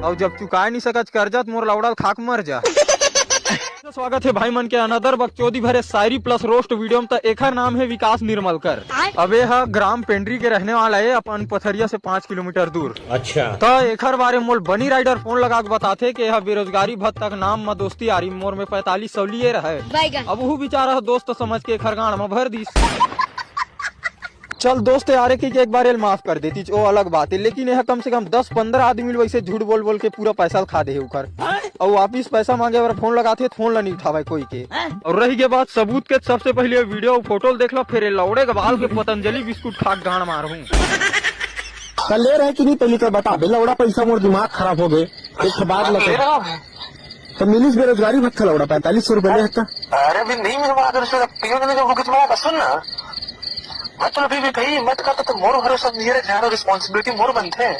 और जब चुका नहीं सकत कर्जा तो मोर लौड़ा खाक मर जा। तो स्वागत है भाई मन के अनदर बकचोदी भरे शायरी प्लस रोस्ट वीडियो में। तो एकर नाम है विकास निर्मलकर। अब यह ग्राम पेंड्री के रहने वाला है, अपन पथरिया से 5 किलोमीटर दूर। अच्छा। तो एकर बारे मोल बनी राइडर फोन लगा के बताते कि यह बेरोजगारी भत्ता नाम में दोस्ती आ रही मोर में 45 सौलिये रहे। अब वो बेचारा दोस्त समझ के खरगाड़ में भर दी। चल दोस्त यार की एक बार माफ कर देती वो अलग बात है, लेकिन यह कम से कम 10-15 आदमी वैसे झूठ बोल बोल के पूरा पैसा खा दे उकर। और वापिस पैसा मांगे बार फोन लगाते फोन ला नहीं उठावे कोई के। और रही के बात सबूत के, सबसे पहले वीडियो फोटो देख लो, फिर लौड़े गवाल के पतंजलि बिस्कुट खा गाड़ मारू। कल ले रहे कि नहीं पहले तो बता दे। लौड़ा पैसा मोर दिमाग खराब हो गए। एक बात लगे तो मिली बेरोजगारी भत्ता लौड़ा 4500 रुपए ले। अरे भी नहीं मिलवा सुन ना मत अभी भी कहीं मत करता तो मोर भरोसा मेरे रिस्पॉन्सिबिलिटी मोर बनते हैं।